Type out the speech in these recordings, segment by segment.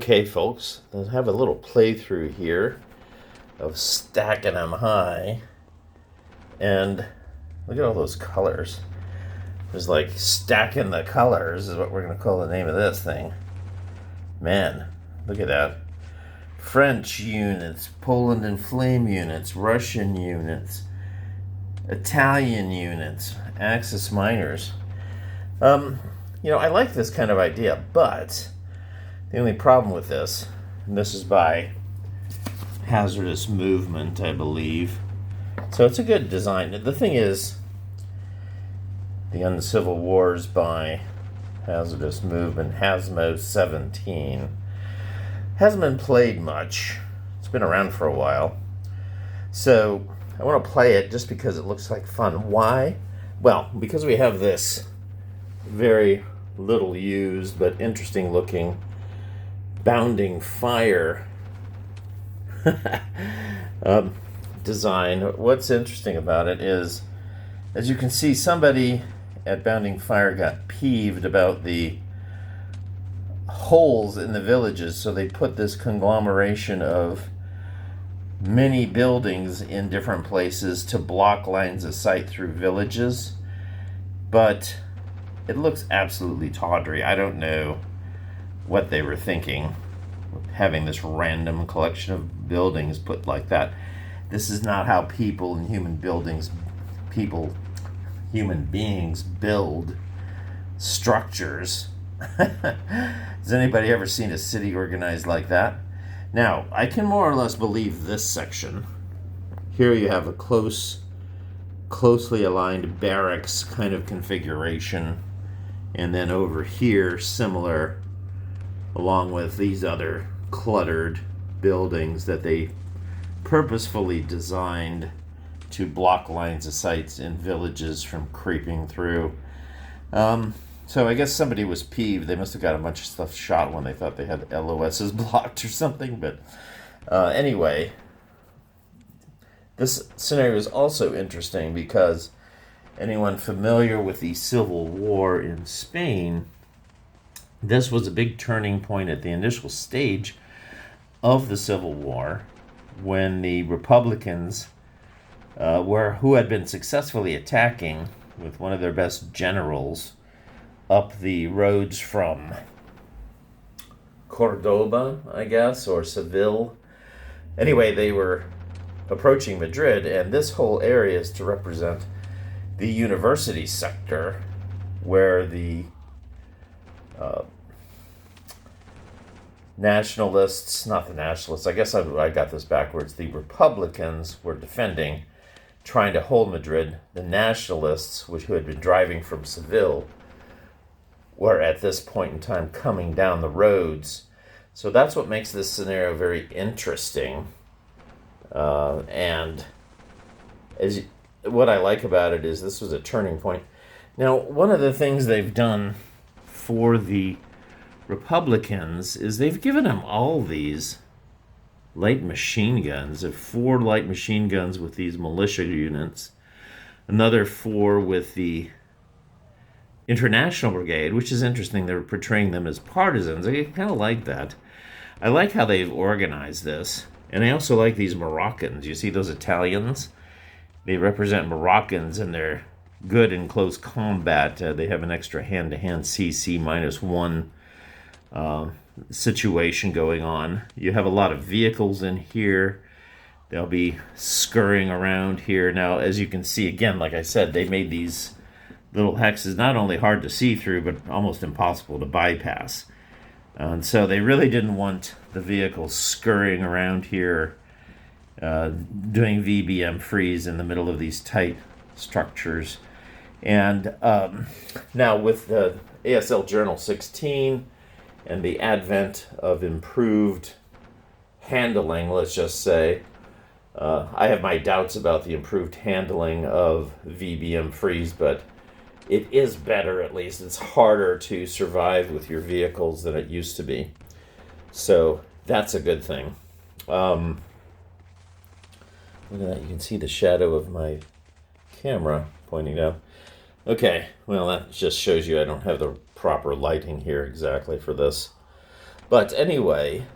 Okay, folks, let's have a little playthrough here of Stackin Em High. And look at all those colors. There's like stacking the colors is what we're going to call the name of this thing. Man, look at that. French units, Poland and Flame units, Russian units, Italian units, Axis miners. I like this kind of idea, but the only problem with this, and this is by Hazardous Movement, I believe. So it's a good design. The thing is, the Uncivil Wars by Hazardous Movement, Hazmo 17, hasn't been played much. It's been around for a while. So I want to play it just because it looks like fun. Why? Well, because we have this very little used but interesting looking bounding fire design. What's interesting about it is, as you can see, somebody at Bounding Fire got peeved about the holes in the villages, so they put this conglomeration of many buildings in different places to block lines of sight through villages. But it looks absolutely tawdry. I don't know what they were thinking, having this random collection of buildings put like that. This is not how people and human beings build structures. Has anybody ever seen a city organized like that? Now, I can more or less believe this section. Here you have a closely aligned barracks kind of configuration. And then over here, similar, along with these other cluttered buildings that they purposefully designed to block lines of sight in villages from creeping through. So I guess somebody was peeved. They must have got a bunch of stuff shot when they thought they had LOSs blocked or something. But anyway, this scenario is also interesting because anyone familiar with the Civil War in Spain, this was a big turning point at the initial stage of the Civil War when the Republicans, who had been successfully attacking with one of their best generals up the roads from Cordoba, I guess, or Seville. Anyway, they were approaching Madrid, and this whole area is to represent the university sector where the nationalists, not the nationalists, I guess I got this backwards, the Republicans were defending, trying to hold Madrid. The nationalists, who had been driving from Seville, were at this point in time coming down the roads. So that's what makes this scenario very interesting. And what I like about it is this was a turning point. Now, one of the things they've done for the Republicans is they've given them all these light machine guns. There are 4 light machine guns with these militia units, another 4 with the International Brigade, which is interesting. They're portraying them as partisans. I kind of like that. I like how they've organized this. And I also like these Moroccans. You see those Italians? They represent Moroccans, and they're good in close combat. They have an extra hand-to-hand CC -1 situation going on. You have a lot of vehicles in here. They'll be scurrying around here. Now, as you can see, again, like I said, they made these little hexes not only hard to see through, but almost impossible to bypass. And so they really didn't want the vehicles scurrying around here, doing VBM freeze in the middle of these tight structures. And now with the ASL Journal 16 and the advent of improved handling, let's just say, I have my doubts about the improved handling of VBM freeze, but it is better, at least. It's harder to survive with your vehicles than it used to be. So that's a good thing. Look at that. You can see the shadow of my camera pointing down. Okay, well, that just shows you I don't have the proper lighting here exactly for this. But anyway,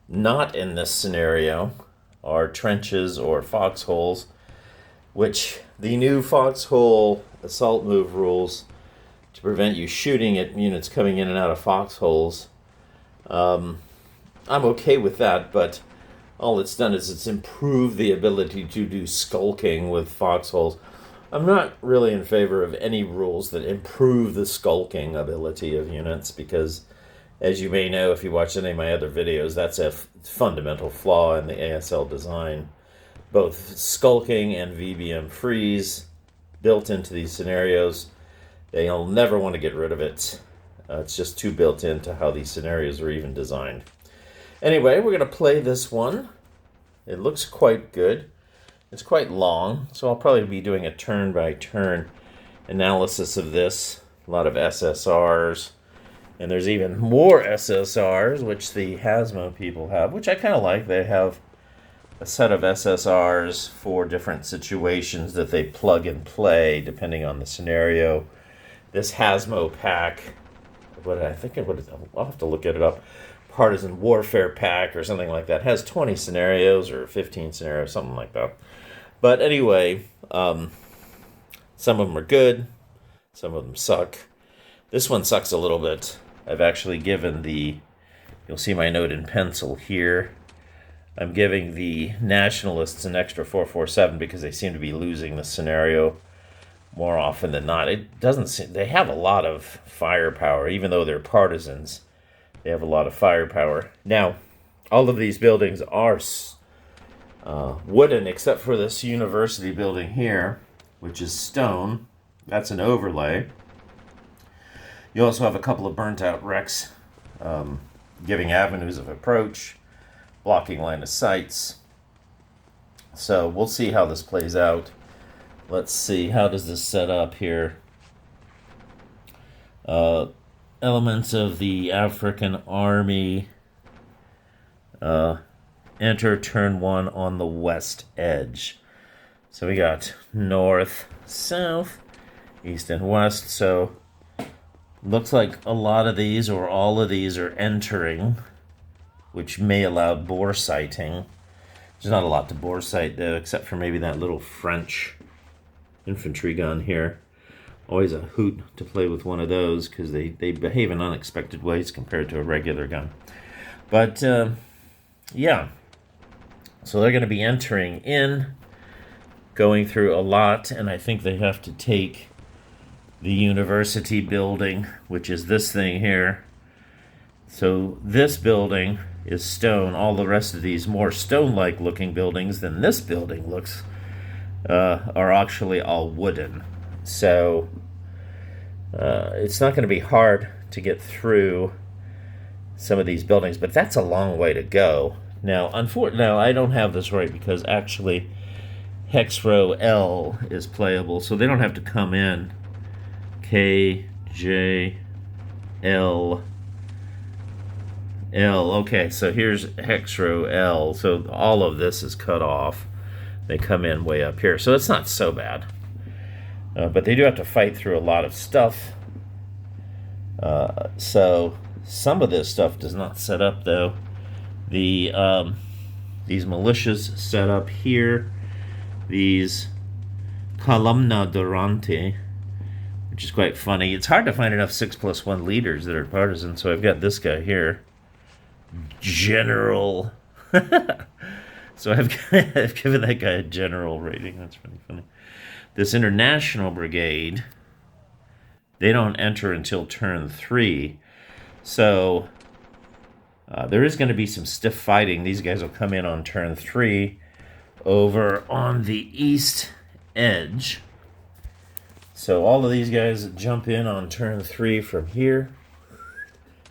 not in this scenario are trenches or foxholes, which the new foxhole assault move rules to prevent you shooting at units coming in and out of foxholes. I'm okay with that, but all it's done is it's improved the ability to do skulking with foxholes. I'm not really in favor of any rules that improve the skulking ability of units because, as you may know if you watch any of my other videos, that's a fundamental flaw in the ASL design. Both skulking and VBM freeze built into these scenarios. They'll never want to get rid of it. It's just too built into how these scenarios are even designed. Anyway, we're going to play this one. It looks quite good. It's quite long, so I'll probably be doing a turn-by-turn analysis of this. A lot of SSRs. And there's even more SSRs, which the Hazmo people have, which I kind of like. They have a set of SSRs for different situations that they plug and play depending on the scenario. This Hazmo pack, I'll have to look it up, Partisan Warfare pack or something like that, has 20 scenarios or 15 scenarios, something like that. But anyway, some of them are good, some of them suck. This one sucks a little bit. I've actually given you'll see my note in pencil here, I'm giving the Nationalists an extra 447 because they seem to be losing the scenario more often than not. They have a lot of firepower, even though they're partisans. They have a lot of firepower. Now, all of these buildings are wooden, except for this university building here, which is stone. That's an overlay. You also have a couple of burnt-out wrecks, giving avenues of approach, blocking line of sights. So we'll see how this plays out. Let's see, how does this set up here? Elements of the African army enter turn 1 on the west edge. So we got north, south, east, and west. So looks like a lot of these or all of these are entering, which may allow bore sighting. There's not a lot to bore sight though, except for maybe that little French infantry gun here. Always a hoot to play with one of those because they behave in unexpected ways compared to a regular gun. But yeah, so they're going to be entering in, going through a lot, and I think they have to take the university building, which is this thing here. So this building is stone. All the rest of these more stone-like looking buildings than this building looks are actually all wooden. So it's not going to be hard to get through some of these buildings, but that's a long way to go. Now, unfortunately, I don't have this right because actually hex row L is playable, so they don't have to come in. K, J, L, L. Okay, so here's hex row L. So all of this is cut off. They come in way up here, so it's not so bad. But they do have to fight through a lot of stuff. So some of this stuff does not set up, though. These militias set up here. These columna durante, which is quite funny. It's hard to find enough 6+1 leaders that are partisan, so I've got this guy here. General. So I've given that guy a general rating. That's pretty funny. This international brigade, they don't enter until turn 3. So there is going to be some stiff fighting. These guys will come in on turn 3 over on the east edge. So all of these guys jump in on turn 3 from here.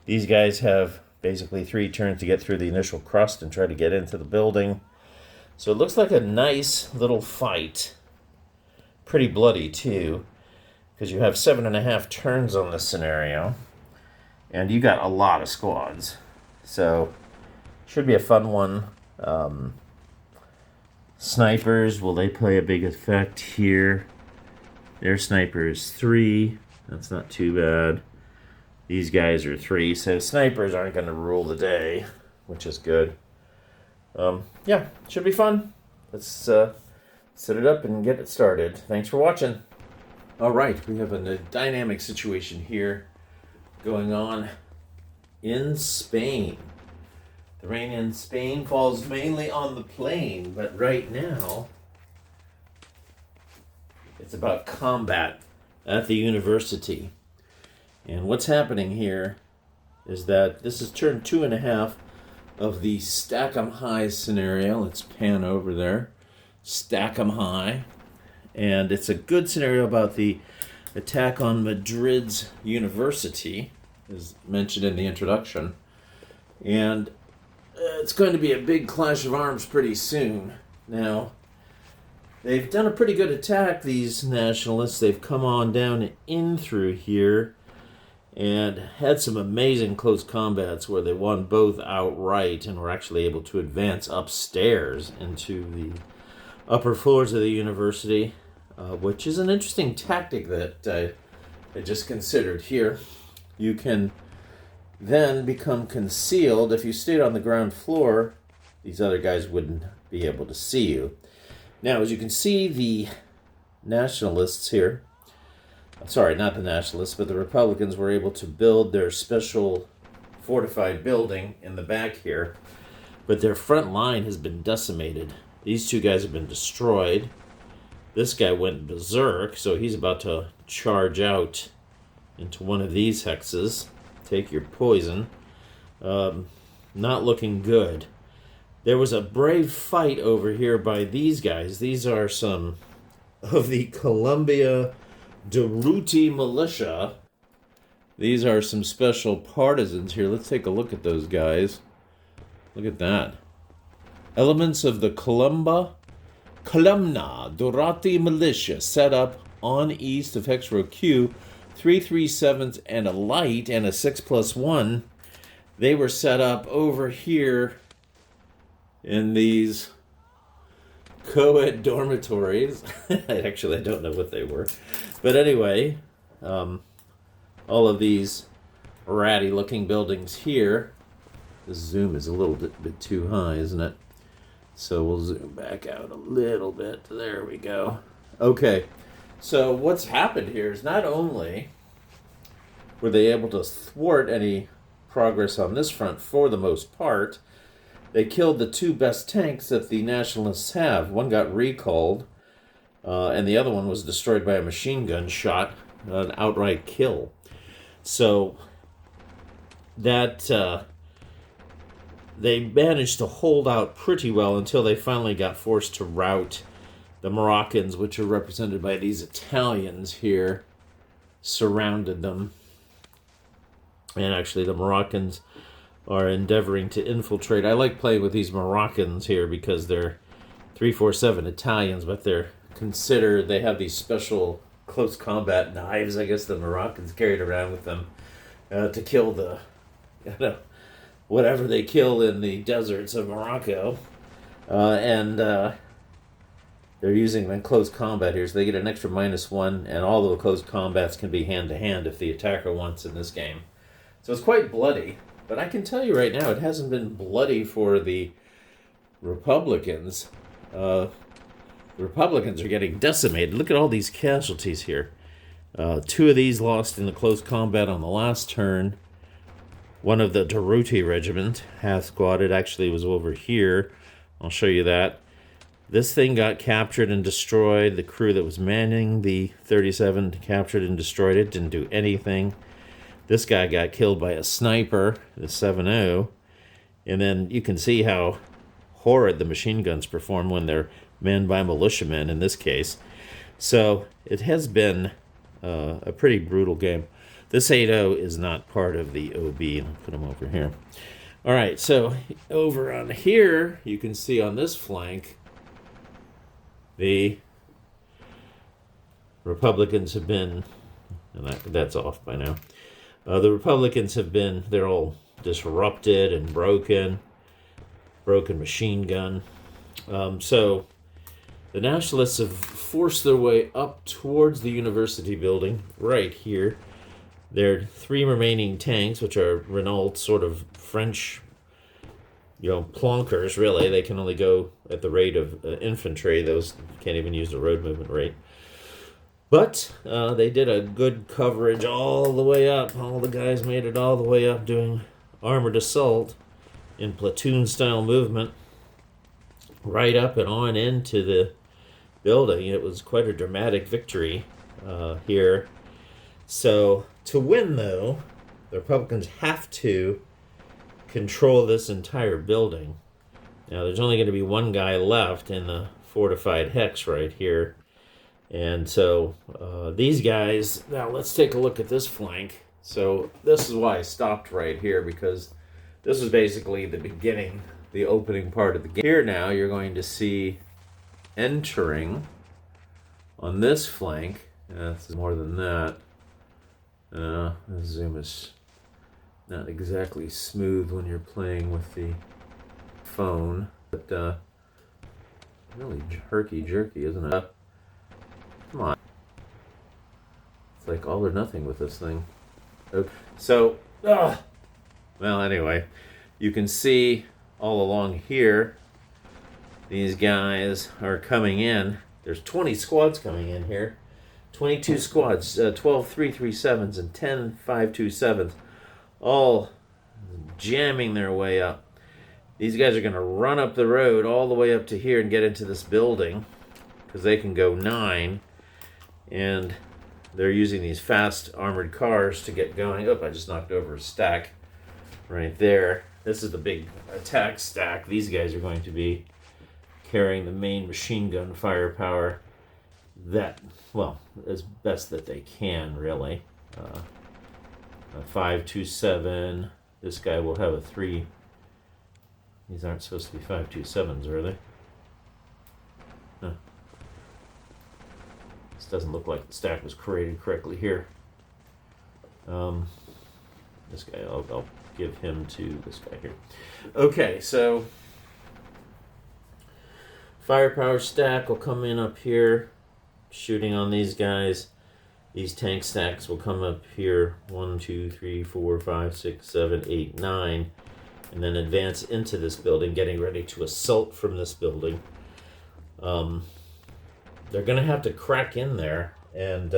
These guys have basically 3 turns to get through the initial crust and try to get into the building. So it looks like a nice little fight. Pretty bloody too, because you have 7.5 turns on this scenario, and you got a lot of squads. So should be a fun one. Snipers, will they play a big effect here? Their sniper is 3. That's not too bad. These guys are 3, so snipers aren't going to rule the day, which is good. Yeah, should be fun. Let's set it up and get it started. Thanks for watching. All right, we have a dynamic situation here going on in Spain. The rain in Spain falls mainly on the plain, but right now it's about combat at the university. And what's happening here is that this is turn 2.5 of the Stackin Em High scenario. Let's pan over there. Stackin Em High. And it's a good scenario about the attack on Madrid's university, as mentioned in the introduction. And it's going to be a big clash of arms pretty soon. Now, they've done a pretty good attack, these nationalists. They've come on down in through here and had some amazing close combats where they won both outright and were actually able to advance upstairs into the upper floors of the university, which is an interesting tactic that I just considered here. You can then become concealed. If you stayed on the ground floor, these other guys wouldn't be able to see you. Now, as you can see, the nationalists here, sorry, not the nationalists, but the Republicans were able to build their special fortified building in the back here, but their front line has been decimated. These 2 guys have been destroyed. This guy went berserk, so he's about to charge out into one of these hexes. Take your poison. Not looking good. There was a brave fight over here by these guys. These are some of the Colombia Durruti militia. These are some special partisans here. Let's take a look at those guys. Look at that. Elements of the Columna Durruti militia set up on east of hex row Q, 337s and a light and a 6+1. They were set up over here in these co-ed dormitories. Actually, I don't know what they were. But anyway, all of these ratty looking buildings here. The zoom is a little bit too high, isn't it? So we'll zoom back out a little bit. There we go. Okay. So what's happened here is not only were they able to thwart any progress on this front for the most part, they killed the 2 best tanks that the nationalists have. One got recalled, and the other one was destroyed by a machine gun shot, an outright kill. So that they managed to hold out pretty well until they finally got forced to rout the Moroccans, which are represented by these Italians here, surrounded them. And actually the Moroccans are endeavoring to infiltrate. I like playing with these Moroccans here because they're 347 Italians, but they're considered, they have these special close combat knives, I guess the Moroccans carried around with them to kill the, whatever they kill in the deserts of Morocco. They're using them in close combat here, so they get an extra -1, and all of the close combats can be hand-to-hand if the attacker wants in this game. So it's quite bloody, but I can tell you right now, it hasn't been bloody for the Republicans. The Republicans are getting decimated. Look at all these casualties here. 2 of these lost in the close combat on the last turn. One of the Durruti regiment, half squad, it actually was over here. I'll show you that. This thing got captured and destroyed. The crew that was manning the 37 captured and destroyed it. Didn't do anything. This guy got killed by a sniper, the 7.0. And then you can see how horrid the machine guns perform when they're manned by militiamen in this case. So it has been a pretty brutal game. This 8.0 is not part of the OB. I'll put them over here. All right, so over on here, you can see on this flank, the Republicans have been, and that's off by now. The Republicans have been, they're all disrupted and broken machine gun. So the nationalists have forced their way up towards the university building right here. Their 3 remaining tanks, which are Renault sort of French, plonkers, really. They can only go at the rate of infantry. Those can't even use the road movement rate. But they did a good coverage all the way up. All the guys made it all the way up doing armored assault in platoon-style movement right up and on into the building. It was quite a dramatic victory here. So to win, though, the Republicans have to control this entire building. Now, there's only going to be one guy left in the fortified hex right here. And so these guys, now let's take a look at this flank. So this is why I stopped right here, because this is basically the beginning, the opening part of the game. Here now you're going to see entering on this flank. This is more than that. The zoom is not exactly smooth when you're playing with the phone, but really herky-jerky, isn't it? Come on. It's like all or nothing with this thing. Okay. So, well, anyway, you can see all along here, these guys are coming in. There's 20 squads coming in here. 22 squads, 12 337s and 10 527s, all jamming their way up. These guys are going to run up the road all the way up to here and get into this building, because they can go 9, and they're using these fast armored cars to get going. Oh, I just knocked over a stack right there. This is the big attack stack. These guys are going to be carrying the main machine gun firepower that, well, as best that they can, really. A 527. This guy will have a 3. These aren't supposed to be 527s, are they? Huh. This doesn't look like the stack was created correctly here. This guy, I'll give him to this guy here. Okay, so firepower stack will come in up here, shooting on these guys. These tank stacks will come up here, 1, 2, 3, 4, 5, 6, 7, 8, 9, and then advance into this building, getting ready to assault from this building. They're going to have to crack in there, and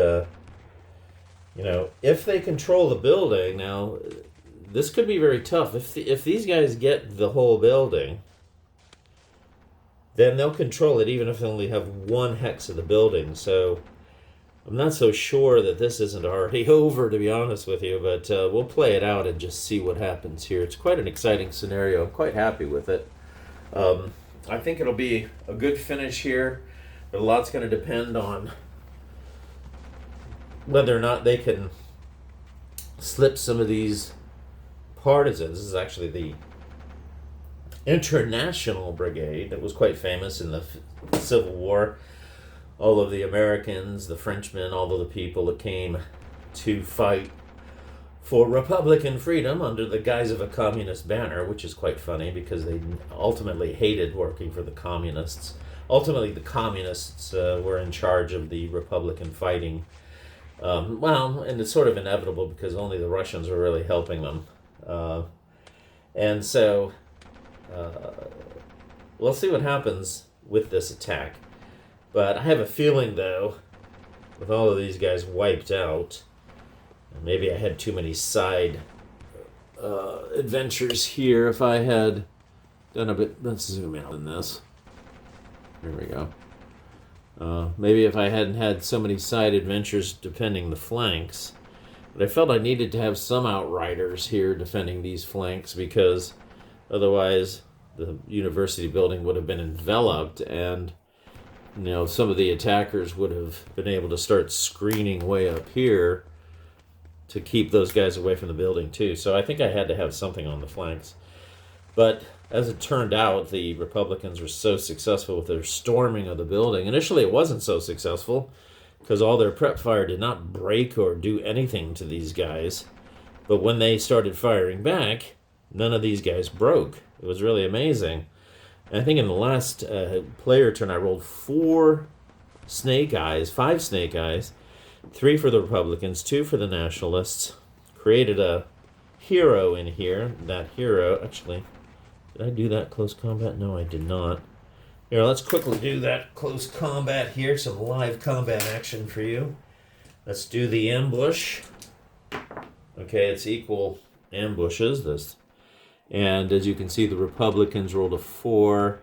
if they control the building, now this could be very tough. If these guys get the whole building, then they'll control it, even if they only have 1 hex of the building. So I'm not so sure that this isn't already over, to be honest with you, but we'll play it out and just see what happens here. It's quite an exciting scenario. I'm quite happy with it. I think it'll be a good finish here, but a lot's going to depend on whether or not they can slip some of these partisans. This is actually the International Brigade that was quite famous in the Civil War. All of the Americans, the Frenchmen, all of the people that came to fight for Republican freedom under the guise of a communist banner, which is quite funny because they ultimately hated working for the communists. Ultimately, the communists were in charge of the Republican fighting. And it's sort of inevitable because only the Russians were really helping them. And so we'll see what happens with this attack. But I have a feeling, though, with all of these guys wiped out, maybe I had too many side adventures here. If I had done a bit, let's zoom out in this. Here we go. Maybe if I hadn't had so many side adventures defending the flanks, but I felt I needed to have some outriders here defending these flanks, because otherwise the university building would have been enveloped, and some of the attackers would have been able to start screening way up here to keep those guys away from the building too. So I think I had to have something on the flanks. But as it turned out, the Republicans were so successful with their storming of the building. Initially, it wasn't so successful because all their prep fire did not break or do anything to these guys. But when they started firing back, none of these guys broke. It was really amazing. I think in the last player turn, I rolled 5 snake eyes, 3 for the Republicans, 2 for the Nationalists. created a hero in here. That hero, actually, did I do that close combat? No, I did not. Here, let's quickly do that close combat here. Some live combat action for you. Let's do the ambush. Okay, it's equal ambushes. This, and as you can see, the Republicans rolled a 4.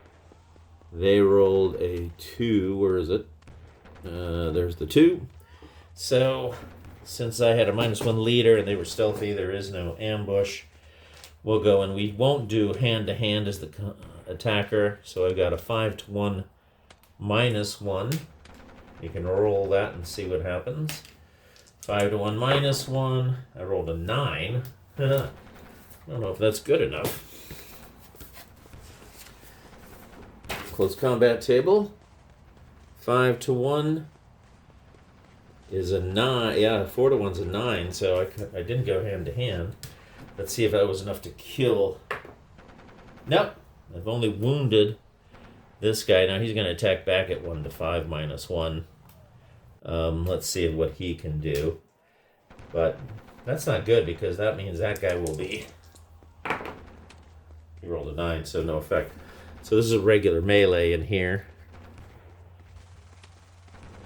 They rolled a 2. Where is it? There's the 2. So, since I had a -1 leader and they were stealthy, there is no ambush. We'll go, and we won't do hand-to-hand as the attacker. So I've got a 5-1 -1. You can roll that and see what happens. 5-1 -1. I rolled a 9. I don't know if that's good enough. Close combat table. 5-1 is a 9. Yeah, 4-1's a 9. So I didn't go hand to hand. Let's see if that was enough to kill. Nope. I've only wounded this guy. Now he's going to attack back at 1-5 -1. Let's see what he can do. But that's not good because that means that guy will be... He rolled a 9, so no effect. So this is a regular melee in here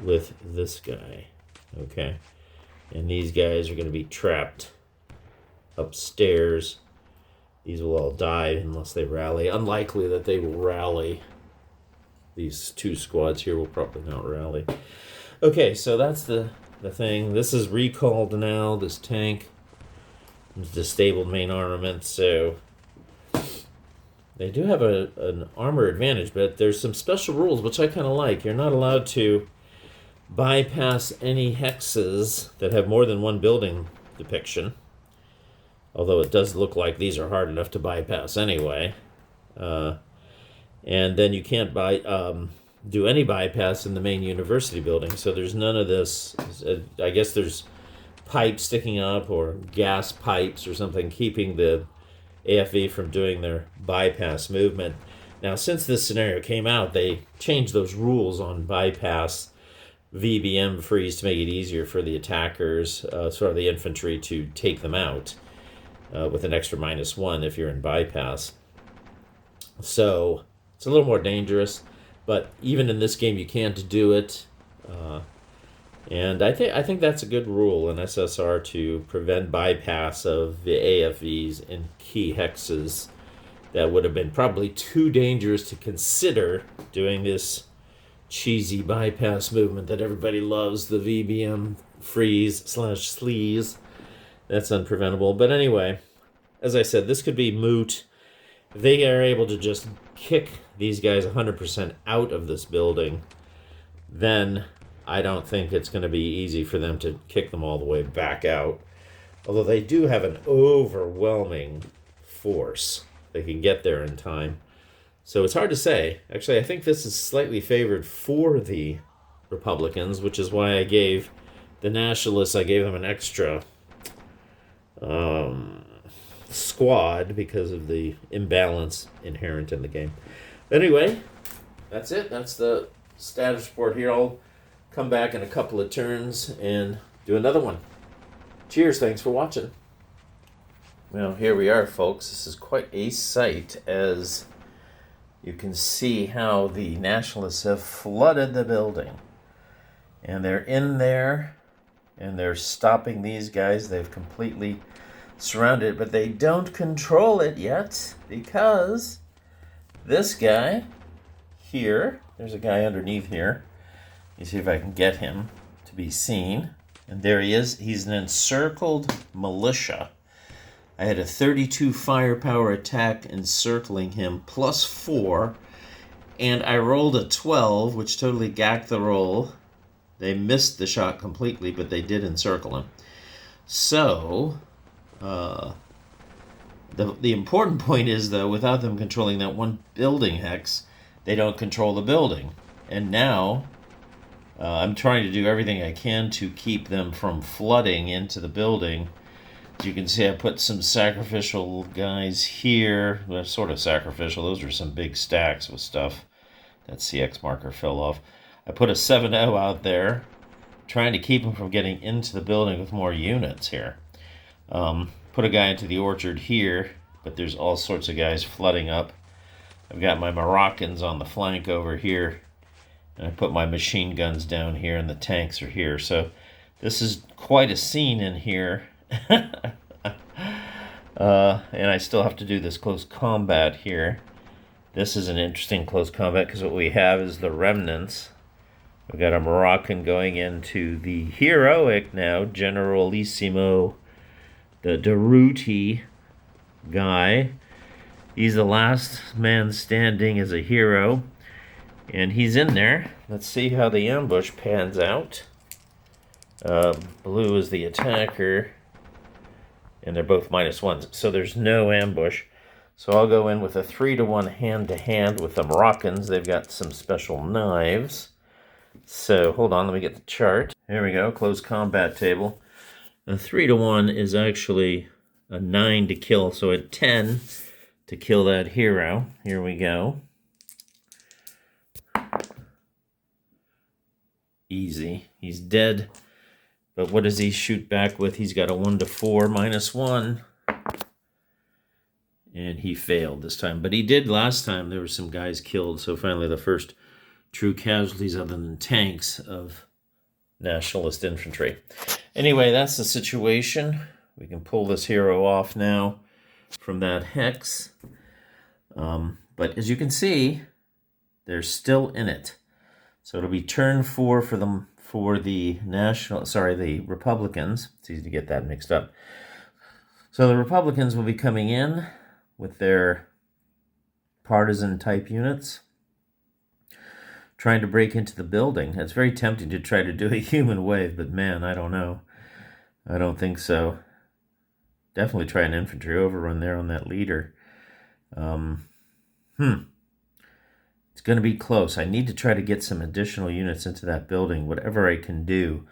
with this guy. Okay. And these guys are going to be trapped upstairs. These will all die unless they rally. Unlikely that they will rally. These 2 squads here will probably not rally. Okay, so that's the thing. This is recalled now, this tank. It's disabled main armament, so they do have an armor advantage, but there's some special rules, which I kind of like. You're not allowed to bypass any hexes that have more than one building depiction. Although it does look like these are hard enough to bypass anyway. And then you can't do any bypass in the main university building. So there's none of this. I guess there's pipes sticking up or gas pipes or something keeping the AFV from doing their bypass movement. Now, since this scenario came out, they changed those rules on bypass VBM freeze to make it easier for the attackers, sort of the infantry, to take them out. With an extra -1 if you're in bypass. So it's a little more dangerous, but even in this game you can't do it. And I think that's a good rule in SSR to prevent bypass of the AFVs in key hexes that would have been probably too dangerous to consider doing this cheesy bypass movement that everybody loves, the VBM freeze/sleaze. That's unpreventable. But anyway, as I said, this could be moot. They are able to just kick these guys 100% out of this building. Then I don't think it's going to be easy for them to kick them all the way back out. Although they do have an overwhelming force. They can get there in time. So it's hard to say. Actually, I think this is slightly favored for the Republicans, which is why I gave the Nationalists, I gave them an extra squad because of the imbalance inherent in the game. Anyway, that's it. That's the status report here. I'll come back in a couple of turns and do another one. Cheers. Thanks for watching. Well, here we are, folks. This is quite a sight, as you can see how the Nationalists have flooded the building. And they're in there, and they're stopping these guys. They've completely surrounded it, but they don't control it yet, because this guy here, there's a guy underneath here. You see if I can get him to be seen. And there he is. He's an encircled militia. I had a 32 firepower attack encircling him, +4, and I rolled a 12, which totally gacked the roll. They missed the shot completely, but they did encircle him. So, the important point is, though, without them controlling that one building hex, they don't control the building. And now, I'm trying to do everything I can to keep them from flooding into the building. As you can see, I put some sacrificial guys here. Well, sort of sacrificial. Those are some big stacks with stuff. That CX marker fell off. I put a 7-0 out there, trying to keep them from getting into the building with more units here. Put a guy into the orchard here, but there's all sorts of guys flooding up. I've got my Moroccans on the flank over here, and I put my machine guns down here, and the tanks are here. So this is quite a scene in here. And I still have to do this close combat here. This is an interesting close combat because what we have is the remnants. We've got a Moroccan going into the heroic now Generalissimo, the Durruti guy. He's the last man standing as a hero, and he's in there. Let's see how the ambush pans out. Blue is the attacker, and they're both -1s, so there's no ambush. So I'll go in with a 3-to-1 hand-to-hand with the Moroccans. They've got some special knives. So hold on, let me get the chart. Here we go, close combat table. A 3-to-1 is actually a 9 to kill, so a 10 to kill that hero. Here we go. Easy. He's dead. But what does he shoot back with? He's got a 1-to-4, -1. And he failed this time. But he did last time. There were some guys killed. So finally the first true casualties other than tanks of nationalist infantry. Anyway, that's the situation. We can pull this hero off now from that hex. But as you can see, they're still in it. So it'll be turn 4 for them, for the the Republicans. It's easy to get that mixed up. So the Republicans will be coming in with their partisan type units, trying to break into the building. It's very tempting to try to do a human wave, but man, I don't know. I don't think so. Definitely try an infantry overrun there on that leader. It's going to be close. I need to try to get some additional units into that building, whatever I can do,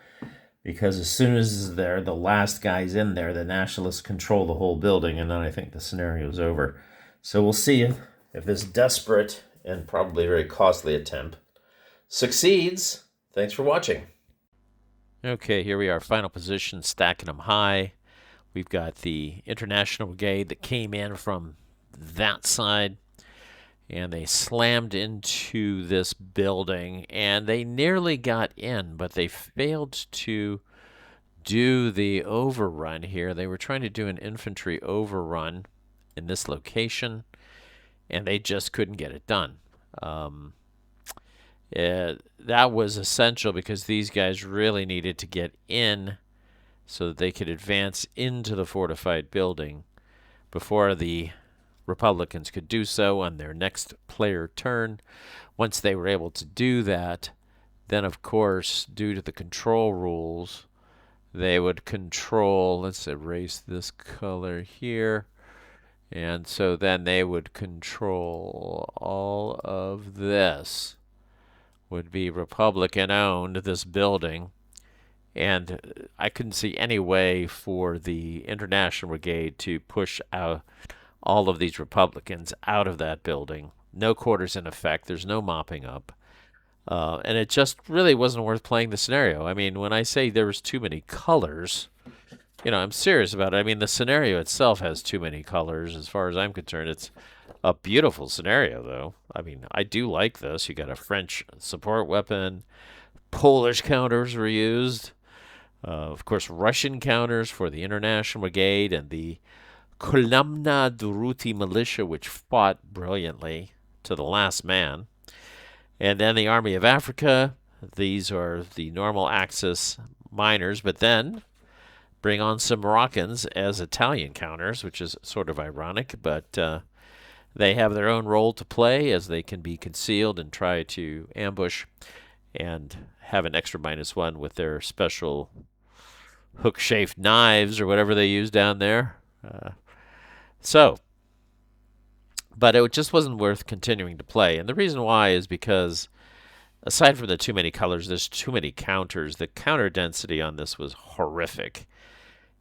because as soon as they're the last guys in there, the nationalists control the whole building, and then I think the scenario is over. So we'll see if this desperate and probably very costly attempt succeeds. Thanks for watching. Okay, here we are, final position, Stackin Em High. We've got the International Brigade that came in from that side, and they slammed into this building, and they nearly got in, but they failed to do the overrun here. They were trying to do an infantry overrun in this location, and they just couldn't get it done. That was essential because these guys really needed to get in so that they could advance into the fortified building before the Republicans could do so on their next player turn. Once they were able to do that, then of course, due to the control rules, they would control, let's erase this color here, and so then they would control all of this, would be Republican owned, this building. And I couldn't see any way for the International Brigade to push out all of these Republicans out of that building. No quarters in effect. There's no mopping up. And it just really wasn't worth playing the scenario. I mean, when I say there was too many colors, I'm serious about it. I mean, the scenario itself has too many colors. As far as I'm concerned, it's a beautiful scenario, though. I mean, I do like this. You got a French support weapon. Polish counters were used. Of course, Russian counters for the International Brigade and the Kolumna Durruti militia, which fought brilliantly to the last man. And then the Army of Africa. These are the normal Axis miners, but then bring on some Moroccans as Italian counters, which is sort of ironic, but they have their own role to play as they can be concealed and try to ambush and have an extra -1 with their special hook-shaped knives or whatever they use down there. But it just wasn't worth continuing to play. And the reason why is because, aside from the too many colors, there's too many counters. The counter density on this was horrific.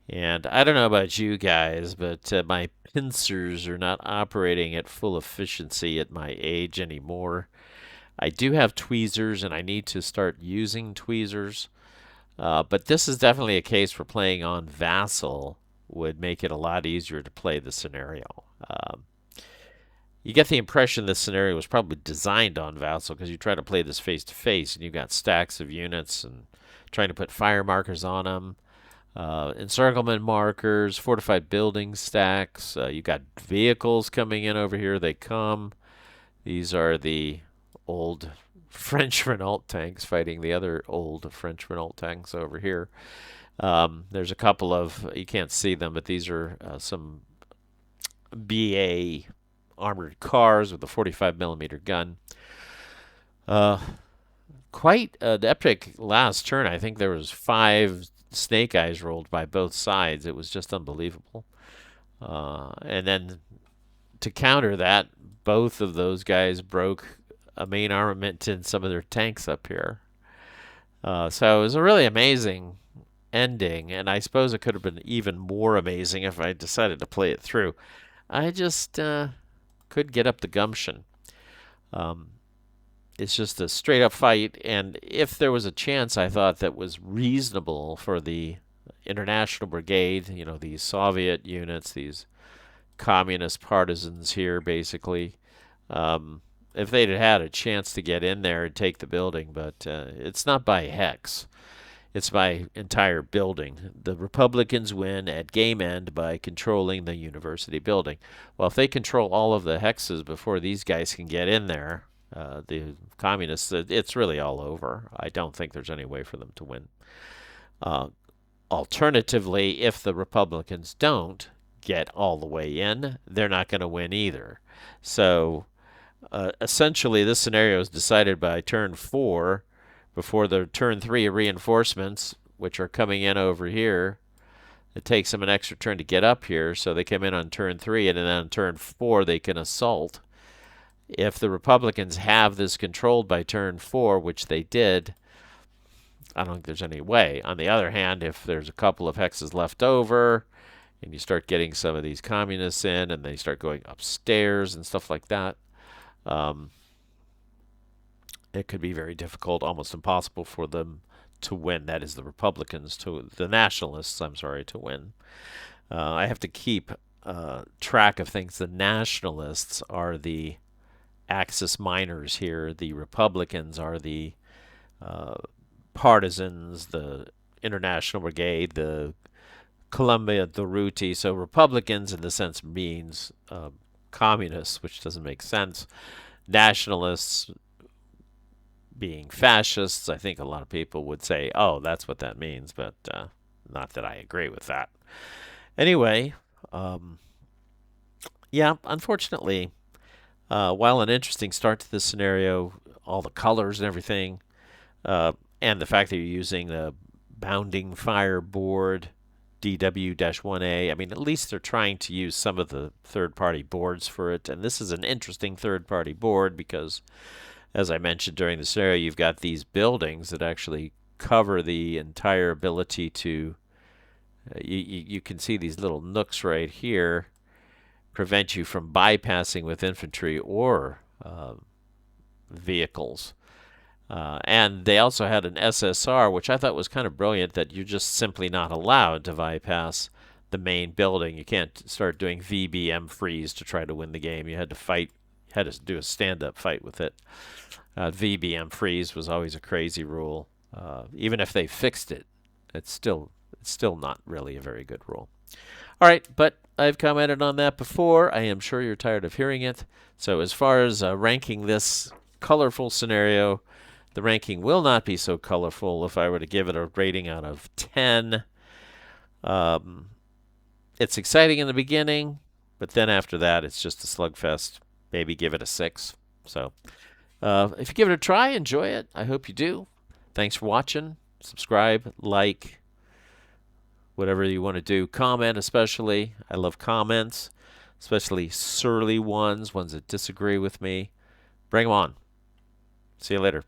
And I don't know about you guys, but my pincers are not operating at full efficiency at my age anymore. I do have tweezers, and I need to start using tweezers. But this is definitely a case for playing on Vassal would make it a lot easier to play the scenario. You get the impression this scenario was probably designed on Vassal because you try to play this face to face and you've got stacks of units and trying to put fire markers on them, encirclement markers, fortified building stacks. You've got vehicles coming in over here. They come. These are the old French Renault tanks fighting the other old French Renault tanks over here. There's a couple of, you can't see them, but these are some BA armored cars with a 45 millimeter gun. Uh, Quite an epic last turn. I think there was 5 snake eyes rolled by both sides. It was just unbelievable. And then to counter that, both of those guys broke a main armament in some of their tanks up here. So it was a really amazing ending, and I suppose it could have been even more amazing if I decided to play it through. I just couldn't get up the gumption. Um, it's just a straight up fight, and if there was a chance, I thought that was reasonable for the International Brigade, these Soviet units, these communist partisans here, basically. If they'd had a chance to get in there and take the building, but it's not by hex. It's by entire building. The Republicans win at game end by controlling the university building. Well, if they control all of the hexes before these guys can get in there, the communists, it's really all over. I don't think there's any way for them to win. Alternatively, if the Republicans don't get all the way in, they're not going to win either. So essentially, this scenario is decided by turn 4 before the turn 3 reinforcements, which are coming in over here. It takes them an extra turn to get up here, so they come in on turn 3, and then on turn 4 they can assault. If the Republicans have this controlled by turn 4, which they did, I don't think there's any way. On the other hand, if there's a couple of hexes left over, and you start getting some of these communists in, and they start going upstairs and stuff like that, it could be very difficult, almost impossible for them to win. That is, the nationalists, I'm sorry, to win. I have to keep track of things. The nationalists are the Axis minors here. The Republicans are the partisans, the International Brigade, the Columbia Durruti. So Republicans, in the sense, means communists, which doesn't make sense. Nationalists being fascists. I think a lot of people would say, oh, that's what that means, but not that I agree with that. Anyway, yeah, unfortunately, while an interesting start to this scenario, all the colors and everything, and the fact that you're using the bounding fire board, DW-1A, I mean, at least they're trying to use some of the third-party boards for it, and this is an interesting third-party board because, as I mentioned during the scenario, you've got these buildings that actually cover the entire ability to, you can see these little nooks right here, prevent you from bypassing with infantry or vehicles. And they also had an SSR, which I thought was kind of brilliant, that you're just simply not allowed to bypass the main building. You can't start doing VBM freeze to try to win the game. You had to fight, had to do a stand-up fight with it. VBM freeze was always a crazy rule. Even if they fixed it, it's still not really a very good rule. All right, but I've commented on that before. I am sure you're tired of hearing it. So as far as ranking this colorful scenario, the ranking will not be so colorful if I were to give it a rating out of 10. It's exciting in the beginning, but then after that, it's just a slugfest. Maybe give it a 6. So if you give it a try, enjoy it. I hope you do. Thanks for watching. Subscribe, like, whatever you want to do. Comment especially. I love comments, especially surly ones that disagree with me. Bring them on. See you later.